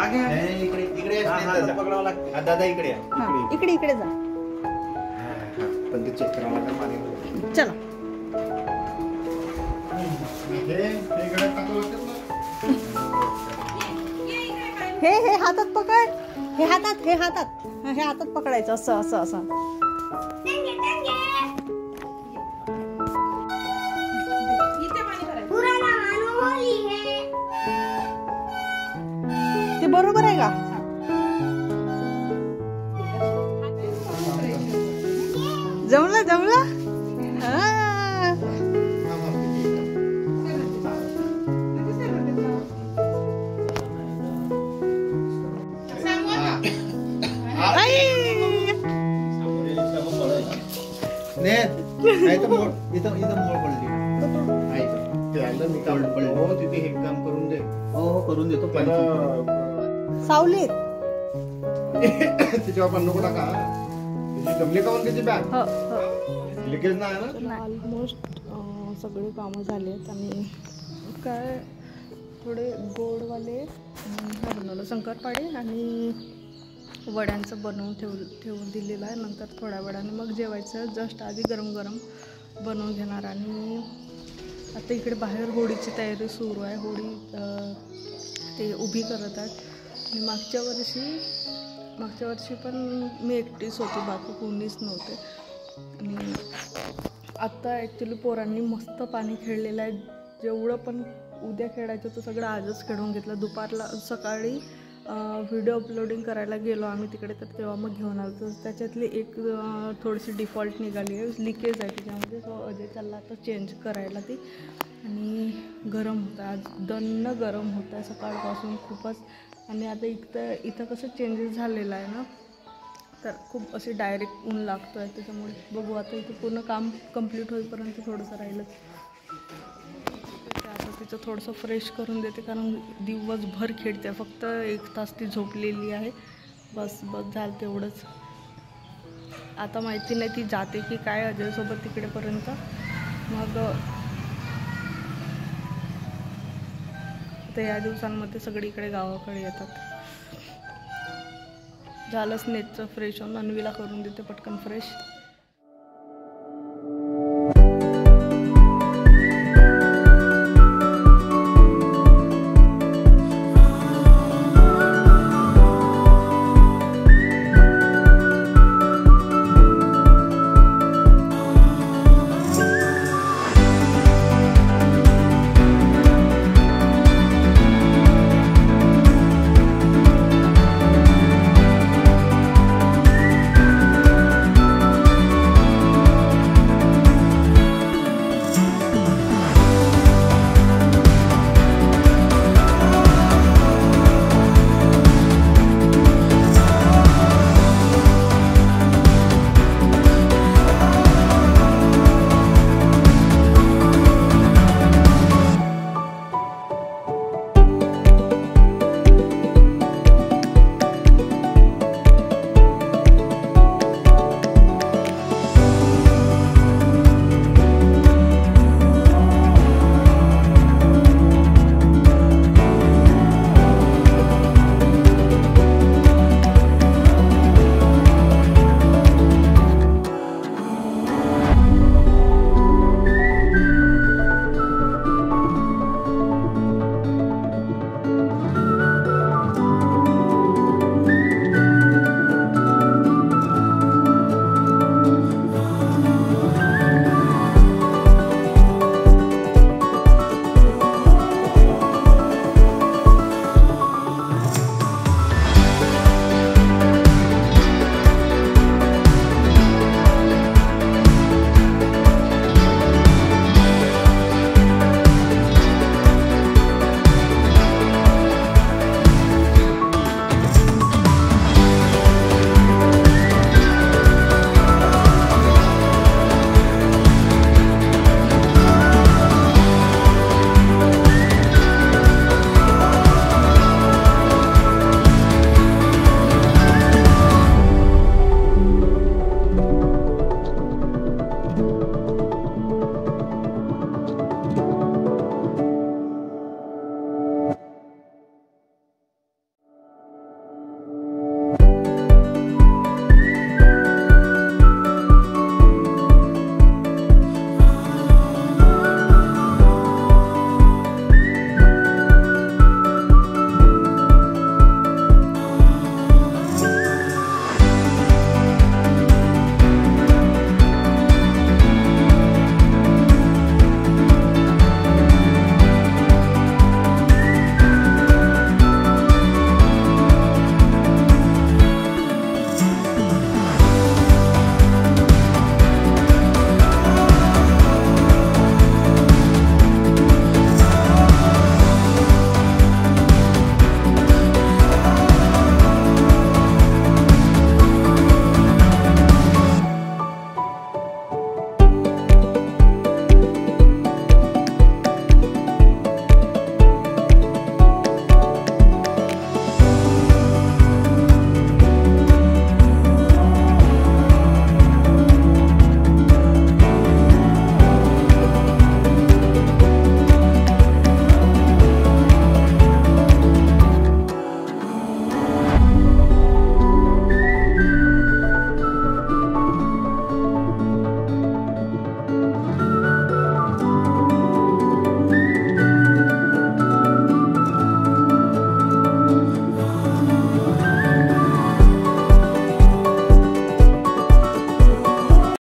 इकडे इकडे पकडावं लागतं. दादा इकडे इकडे इकडे जा. पण ते चेक करावं लागेल पाणी. चला हे हे हातात पकड. हे हातात पकडायचं असं असं असं. ते बरोबर आहे का? जमलं जमलं. नाही तर मोड इथं मोड पडली. हो तिथे हे काम करून दे. हो करून देतो. सावलीत तिच्यावर पण नको टाका. जमले का त्याची बॅग लिकेज नाही ना. ऑलमोस्ट सगळे कामं झालेत आणि काय थोडे गोडवाले बनवलं शंकरपाळे आणि वड्यांचं बनवून ठेवून दिलेलं आहे. नंतर थोड्या वेळाने मग जेवायचं. जस्ट आधी गरम गरम बनवून घेणार. आणि आता इकडे बाहेर होळीची तयारी सुरू आहे. होळी ते उभी करत आहेत. आणि मागच्या वर्षी पण मी एकटीच होती, बाकी कोणीच नव्हते. आणि आत्ता ॲक्च्युली पोरांनी मस्त पाणी खेळलेलं आहे. जेवढं पण उद्या खेळायचं तो सगळं आजच खेळून घेतलं. दुपारला सकाळी व्हिडिओ अपलोडिंग करायला गेलो आम्ही तिकडे, तर तेव्हा मग घेऊन आलो. तर त्याच्यातली एक थोडीशी डिफॉल्ट निघाली आहे, लिकेज आहे त्याच्यामध्ये. सो अजय चालला आता चेंज करायला ती. आणि गरम होतं आज, दन्न गरम होतं आहे सकाळपासून खूपच. आणि आता इथं कसं चेंजेस झालेलं आहे ना, तर खूप असे डायरेक्ट ऊन लागतो आहे. त्याच्यामुळे बघू आता इथे पूर्ण काम कंप्लीट होईपर्यंत थोडंसं राहिलंच. आता तिचं थोडंसं फ्रेश करून देते, कारण दिवसभर खेळते. फक्त 1 तास ती झोपलेली आहे, बस झालं तेवढंच. आता माहिती नाही ती जाते की काय अजयसोबत तिकडेपर्यंत. मग तर या दिवसांमध्ये सगळीकडे गावाकडे येतात. झालंच नेटचं फ्रेश होऊन अन्वीला करून देते पटकन फ्रेश.